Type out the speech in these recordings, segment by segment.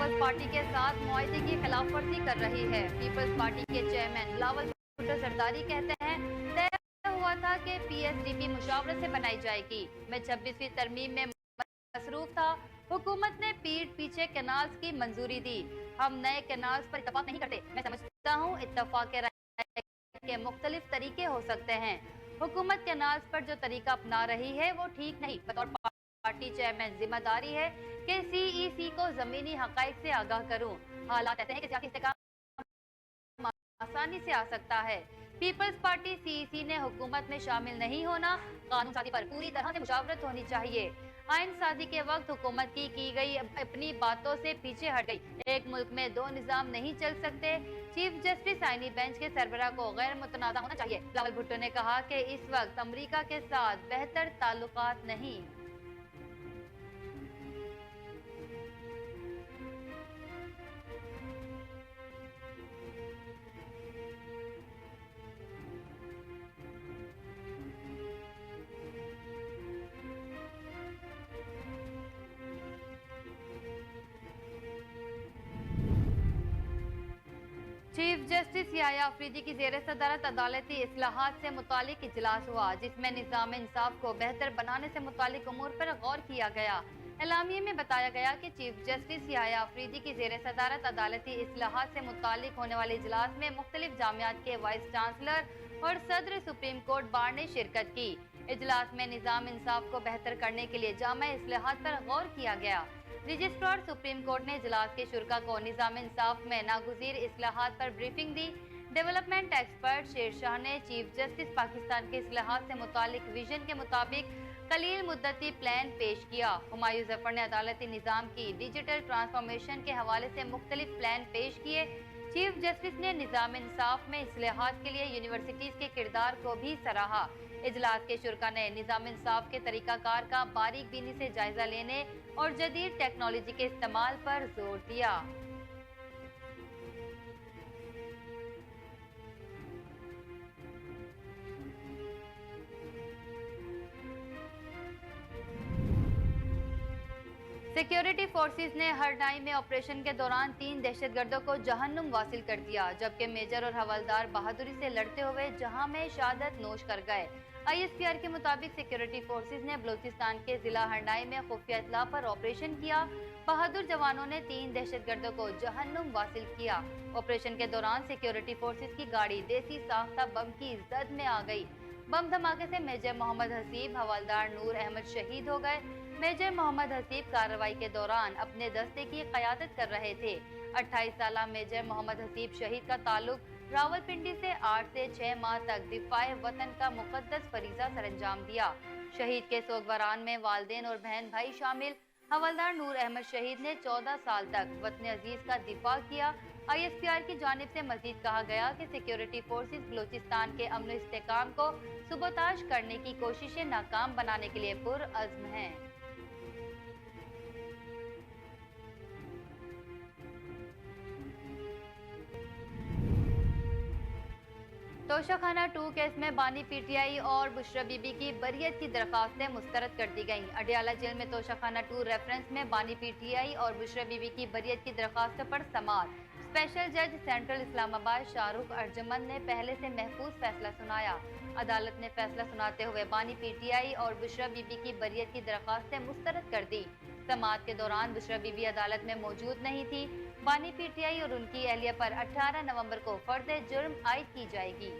Peoples party کے ساتھ معاہدے کی خلاف ورزی کر رہی ہے۔ پیپلز پارٹی کے چیئرمین بلاول بھٹو زرداری کہتے ہیں طے ہوا تھا کہ پی ایس ڈی پی مشاورت سے بنائی جائے گی۔ میں 26ویں ترمیم میں مصروف تھا۔ حکومت نے پیٹ پیچھے کینالز کی منظوری دی۔ ہم نئے کینالز پر اتفاق نہیں کرتے۔ میں سمجھتا ہوں اتفاق کے مختلف طریقے ہو سکتے ہیں۔ حکومت کینالز پر جو طریقہ اپنا رہی ہے وہ ٹھیک نہیں۔ بطور پارٹی چیئرمین ذمہ داری ہے کہ سی ای سی کو زمینی حقائق سے آگاہ کروں۔ حالات ایسے ہیں کہ سیاسی استحکام آسانی سے آ سکتا ہے۔ پیپلز پارٹی سی ای سی نے حکومت میں شامل نہیں ہونا۔ قانون سازی پر پوری طرح سے مشاورت ہونی چاہیے۔ آئین سازی کے وقت حکومت کی گئی اپنی باتوں سے پیچھے ہٹ گئی۔ ایک ملک میں دو نظام نہیں چل سکتے۔ چیف جسٹس آئینی بینچ کے سربراہ کو غیر متنازع ہونا چاہیے۔ بلاول بھٹو نے کہا کہ اس وقت امریکہ کے ساتھ بہتر تعلقات نہیں۔ چیف جسٹس یحییٰ آفریدی کی زیر صدارت عدالتی اصلاحات سے متعلق اجلاس ہوا، جس میں نظام انصاف کو بہتر بنانے سے متعلق امور پر غور کیا گیا۔ اعلامیے میں بتایا گیا کہ چیف جسٹس یحییٰ آفریدی کی زیر صدارت عدالتی اصلاحات سے متعلق ہونے والے اجلاس میں مختلف جامعات کے وائس چانسلر اور صدر سپریم کورٹ بار نے شرکت کی۔ اجلاس میں نظام انصاف کو بہتر کرنے کے لیے جامع اصلاحات پر غور کیا گیا۔ رجسٹرار سپریم کورٹ نے اجلاس کے شرکاء کو نظام انصاف میں ناگزیر اصلاحات پر بریفنگ دی۔ ڈیولپمنٹ ایکسپرٹ شیر شاہ نے چیف جسٹس پاکستان کے اصلاحات سے متعلق ویژن کے مطابق قلیل مدتی پلان پیش کیا۔ ہمایوں ظفر نے عدالتی نظام کی ڈیجیٹل ٹرانسفارمیشن کے حوالے سے مختلف پلان پیش کیے۔ چیف جسٹس نے نظام انصاف میں اصلاحات کے لیے یونیورسٹیز کے کردار کو بھی سراہا۔ اجلاس کے شرکاء نے نظام انصاف کے طریقہ کار کا باریک بینی سے جائزہ لینے اور جدید ٹیکنالوجی کے استعمال پر زور دیا۔ سیکیورٹی فورسز نے ہرنائی میں آپریشن کے دوران 3 دہشت گردوں کو جہنم واصل کر دیا، جبکہ میجر اور حوالدار بہادری سے لڑتے ہوئے جہاں میں شہادت نوش کر گئے۔ آئی ایس پی آر کے مطابق سیکیورٹی فورسز نے بلوچستان کے ضلع ہرنائی میں خفیہ اطلاع پر آپریشن کیا۔ بہادر جوانوں نے 3 دہشت گردوں کو جہنم واصل کیا۔ آپریشن کے دوران سیکیورٹی فورسز کی گاڑی دیسی ساختہ بم کی زد میں آ گئی۔ بم دھماکے سے میجر محمد حسیب، حوالدار نور احمد شہید ہو گئے۔ میجر محمد حسیب کارروائی کے دوران اپنے دستے کی قیادت کر رہے تھے۔ 28 سالہ میجر محمد حسیب شہید کا تعلق راولپنڈی سے 8 سے 6 ماہ تک دفاع وطن کا مقدس فریضہ سر انجام دیا۔ شہید کے سوگواران میں والدین اور بہن بھائی شامل۔ حوالدار نور احمد شہید نے 14 سال تک وطن عزیز کا دفاع کیا۔ آئی ایس پی آر کی جانب سے مزید کہا گیا کہ سیکیورٹی فورسز بلوچستان کے امن و استحکام کو سبوتاژ کرنے کی کوششیں ناکام بنانے کے لیے پرعزم ہیں۔ توشہ خانہ 2 کیس میں بانی پی ٹی آئی اور بشرا بی بی کی بریت کی درخواستیں مسترد کر دی گئیں۔ اڈیالہ جیل میں توشہ خانہ 2 ریفرنس میں بانی پی ٹی آئی اور بشرا بی بی کی بریت کی درخواستوں پر سماعت۔ اسپیشل جج سینٹرل اسلام آباد شاہ رخ ارجمند نے پہلے سے محفوظ فیصلہ سنایا۔ عدالت نے فیصلہ سناتے ہوئے بانی پی ٹی آئی اور بشرا بی بی کی بریت کی درخواستیں مسترد کر دی۔ سماعت کے دوران بشرا بی بی عدالت میں موجود نہیں تھی۔ بانی پی ٹی آئی اور ان کی اہلیہ پر 18 نومبر کو فرد جرم عائد کی جائے گی۔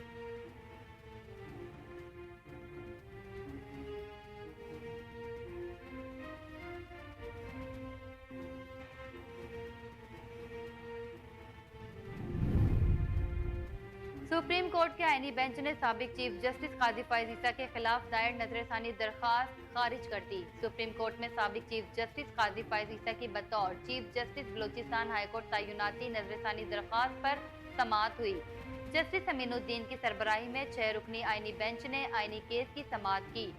سپریم کورٹ کے آئینی بینچ نے سابق چیف جسٹس قاضی فائز عیسیٰ کے خلاف دائر نظر ثانی درخواست خارج کر دی۔ سپریم کورٹ میں سابق چیف جسٹس قاضی فائز عیسیٰ کی بطور chief justice Balochistan high court تعیناتی نظر ثانی درخواست پر سماعت ہوئی۔ جسٹس امین الدین کی سربراہی میں 6 رکنی آئینی بینچ نے آئینی کیس کی سماعت کی۔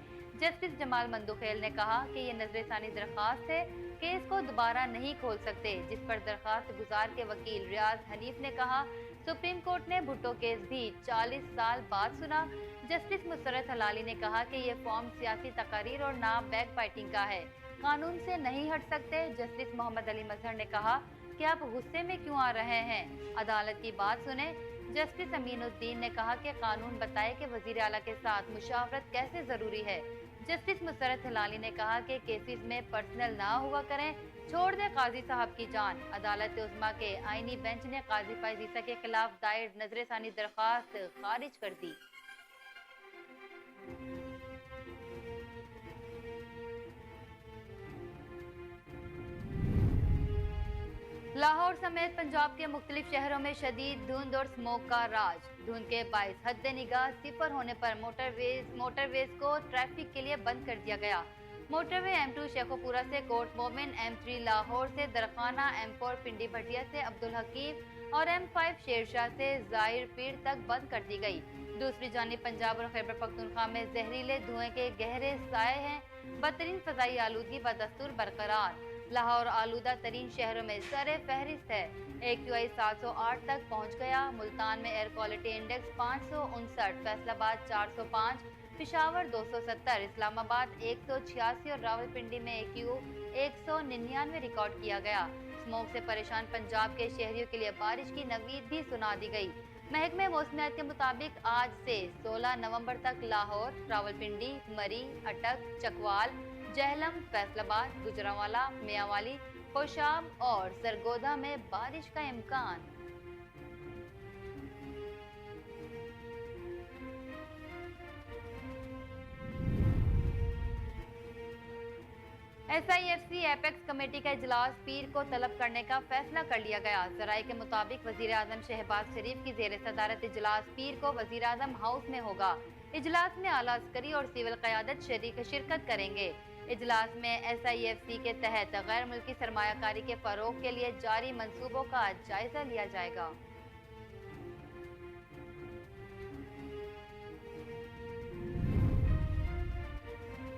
جسٹس جمال مندوخیل نے کہا کہ یہ نظر ثانی درخواست ہے، کیس کو دوبارہ نہیں کھول سکتے، جس پر درخواست گزار کے وکیل ریاض حنیف نے کہا سپریم کورٹ نے بھٹو کیس بھی 40 سال بعد سنا۔ جسٹس مسرت ہلالی نے کہا کہ یہ فارم سیاسی تقاریر اور نہ بیک بائٹنگ کا ہے، قانون سے نہیں ہٹ سکتے۔ جسٹس محمد علی مظہر نے کہا कि आप गुस्से में क्यों आ रहे हैं, अदालत की बात सुने। जस्टिस अमीनुद्दीन ने कहा कि कानून बताए कि वजीर आला के साथ मुशावरत कैसे जरूरी है। जस्टिस मुसरत हिलाली ने कहा कि केसेस में पर्सनल ना हुआ करें, छोड़ दे काजी साहब की जान। अदालत उस्मा के आईनी बेंच ने काजी फाइज ईसा के खिलाफ दायर नजरसानी दरखास्त खारिज कर दी। लाहौर समेत पंजाब के मुख्तलिफ शहरों में शदीद धुंध और स्मोक का राज। धुंध के बाइस हद निगाह सिफर होने पर मोटरवेज को ट्रैफिक के लिए बंद कर दिया गया। मोटरवे M2 शेखोपुरा से कोट मोमिन, M3 लाहौर से दरखाना, M4 पिंडी भटिया से अब्दुल हकीम और M5 शेरशाह से जाहिर पीर तक बंद कर दी गई। दूसरी जानिब पंजाब और खैबर पख्तूनख्वा में जहरीले धुएं के गहरे साए हैं। बदतरीन फजाई आलूदगी बदस्तूर बरकरार। लाहौर आलूदा तरीन शहरों में सरे फहरिस्त है। AQI 708 तक पहुंच गया। मुल्तान में air quality index 559, Faisalabad 405, Peshawar 270, Islamabad 186 और रावलपिंडी में AQ 199 रिकॉर्ड किया गया। स्मोक से परेशान पंजाब के शहरियों के लिए बारिश की नवीद भी सुना दी गई। महकमे मौसमियात के मुताबिक आज से 16 नवंबर तक लाहौर, रावलपिंडी, मरी, अटक, चकवाल, जहलम, फैसलाबाद, गुजरांवाला, मियांवाली, कोशाब और सरगोदा में बारिश का इम्कान। SIFC एपेक्स कमेटी का इजलास पीर को तलब करने का फैसला कर लिया गया। जराये के मुताबिक वजीर आजम शहबाज शरीफ की जेर सदारत इजलास पीर को वजीर आजम हाउस में होगा। इजलास में आला अस्करी और सिविल क़यादत शिरकत करेंगे। इजलास में SIFC के तहत गैर मुल्की सरमायाकारी के फरोग के लिए जारी मंसूबों का जायजा लिया जाएगा।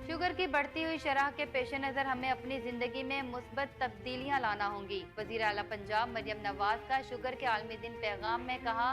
शुगर की बढ़ती हुई शरह के पेश नज़र हमें अपनी जिंदगी में मुस्बत तब्दीलियां लाना होंगी। वज़ीर आला पंजाब मरियम नवाज का शुगर के आलमी दिन पैगाम में कहा,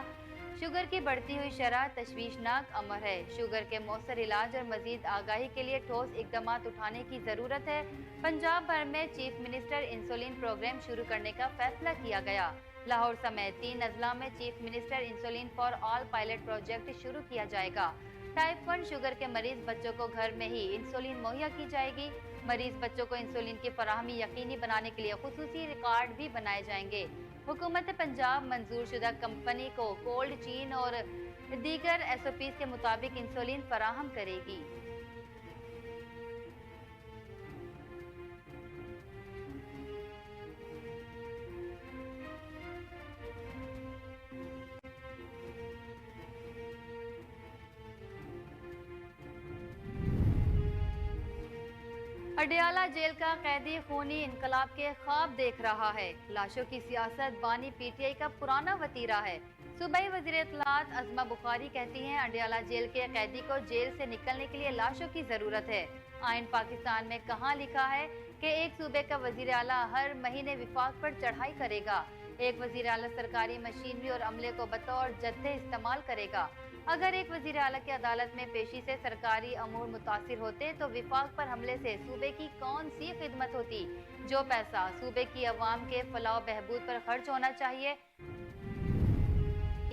शुगर की बढ़ती हुई शरह तशवीशनाक अमर है। शुगर के मौसर इलाज और मजीद आगाही के लिए ठोस इकदामात उठाने की ज़रूरत है। पंजाब भर में चीफ मिनिस्टर इंसुलिन प्रोग्राम शुरू करने का फैसला किया गया। लाहौर समेत 3 अजला में chief minister insulin for all pilot project शुरू किया जाएगा। टाइप 1 शुगर के मरीज बच्चों को घर में ही इंसुलिन मुहैया की जाएगी। मरीज बच्चों को इंसुलिन की फराहमी यकीनी बनाने के लिए खुसूसी रिकॉर्ड भी बनाए जाएंगे। हुकूमत पंजाब मंजूर शुदा कंपनी को कोल्ड चेन और दीगर SOPs के मुताबिक इंसुलिन फराहम करेगी। अडयाला जेल का कैदी खूनी इनकलाब के ख्वाब देख रहा है। लाशों की सियासत बानी PTI का पुराना वतीरा है। सूबाई वजीर इत्तलात अज़मा बुखारी कहती हैं, अडयाला जेल के कैदी को जेल से निकलने के लिए लाशों की जरूरत है। आइन पाकिस्तान में कहाँ लिखा है कि एक सूबे का वजीर आला हर महीने विफाक पर चढ़ाई करेगा। एक वजीर आला सरकारी मशीनरी और अमले को बतौर जत्थे इस्तेमाल करेगा। अगर एक वजीर आला की अदालत में पेशी से सरकारी अमूर मुतासिर होते तो विफाक पर हमले से सूबे की कौन सी खिदमत होती। जो पैसा सूबे की अवाम के फलाह बहबूद पर खर्च होना चाहिए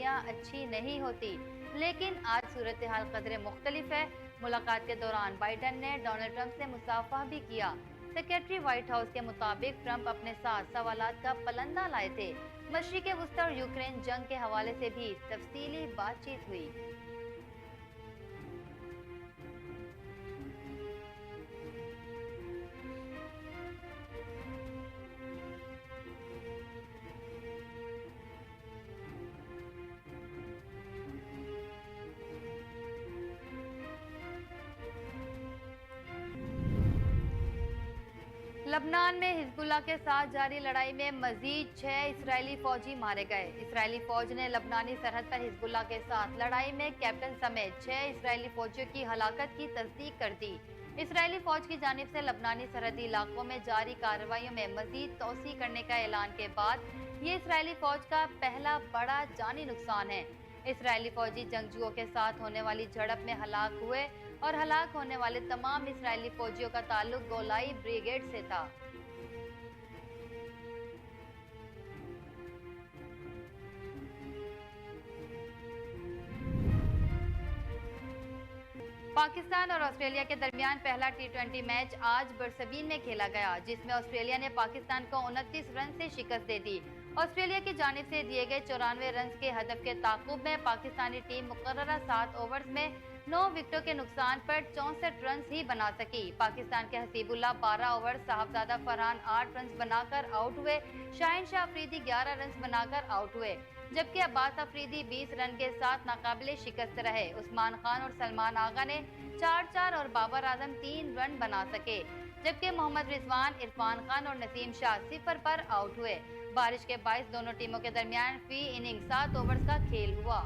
या अच्छी नहीं होती। लेकिन आज सूरत हाल कदरे मुख्तलिफ है। मुलाकात के दौरान बाइडन ने डोनाल्ड ट्रंप से मुसाफा भी किया। सेक्रेटरी व्हाइट हाउस के मुताबिक ट्रंप अपने साथ सवालात का पलंदा लाए थे। मशरिक़ वस्ती और यूक्रेन जंग के हवाले से भी तफसीली बातचीत हुई। लबनान में हिजबुल्लाह के साथ जारी लड़ाई में मजीद 6 इसराइली फौजी मारे गए। इसराइली फौज ने लबनानी सरहद पर हिजबुल्लाह के साथ लड़ाई में कैप्टन समेत 6 इसराइली फौजियों की हलाकत की तस्दीक कर दी। इसराइली फौज की जानिब से लबनानी सरहदी इलाकों में जारी कार्रवाइयों में मजीद तोसी करने का ऐलान के बाद ये इसराइली फौज का पहला बड़ा जानी नुकसान है। इसराइली फौजी जंगजुओं के साथ होने वाली झड़प में हलाक हुए और हलाक होने वाले तमाम इसराइली फौजियों का ताल्लुक गोलाई ब्रिगेड से था। पाकिस्तान और ऑस्ट्रेलिया के दरमियान पहला टी20 मैच आज बरसबीन में खेला गया, जिसमें ऑस्ट्रेलिया ने पाकिस्तान को 29 रन से शिकस्त दे दी। ऑस्ट्रेलिया की जानिब से दिए गए 94 रन के हदफ के ताकुब में पाकिस्तानी टीम मुकर्ररा 7 ओवर्स में 9 विकेटों के नुकसान पर 64 रन ही बना सकी। पाकिस्तान के हसीबुल्लाह 12 ओवर, साहबजादा फरहान 8 रन बनाकर आउट हुए, शाहीन शाह अफरीदी 11 रन बनाकर आउट हुए, जबकि अब्बास अफरीदी 20 रन के साथ नाकाबिले शिकस्त रहे। उस्मान खान और सलमान आगा ने 4-4 और बाबर आजम 3 रन बना सके, जबकि मोहम्मद रिजवान, इरफान खान और नसीम शाह 0 पर आउट हुए। बारिश के बायस दोनों टीमों के दरमियान फी इनिंग 7 ओवर्स का खेल हुआ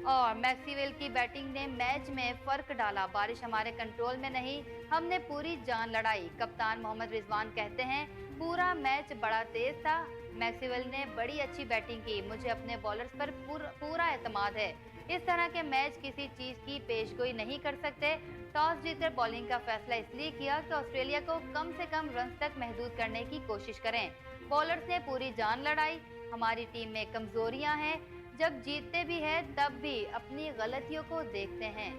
और मैक्सवेल की बैटिंग ने मैच में फर्क डाला। बारिश हमारे कंट्रोल में नहीं, हमने पूरी जान लड़ाई। कप्तान मोहम्मद रिजवान कहते हैं, पूरा मैच बड़ा तेज था। मैक्सवेल ने बड़ी अच्छी बैटिंग की, मुझे अपने बॉलर्स पर पूरा एतमाद है। इस तरह के मैच किसी चीज की पेशगोई नहीं कर सकते। टॉस जीतकर बॉलिंग का फैसला इसलिए किया कि ऑस्ट्रेलिया को कम से कम रन तक महदूद करने की कोशिश करें। बॉलर्स ने पूरी जान लड़ाई। हमारी टीम में कमजोरियां हैं, जब जीतते भी हैं तब भी अपनी गलतियों को देखते हैं।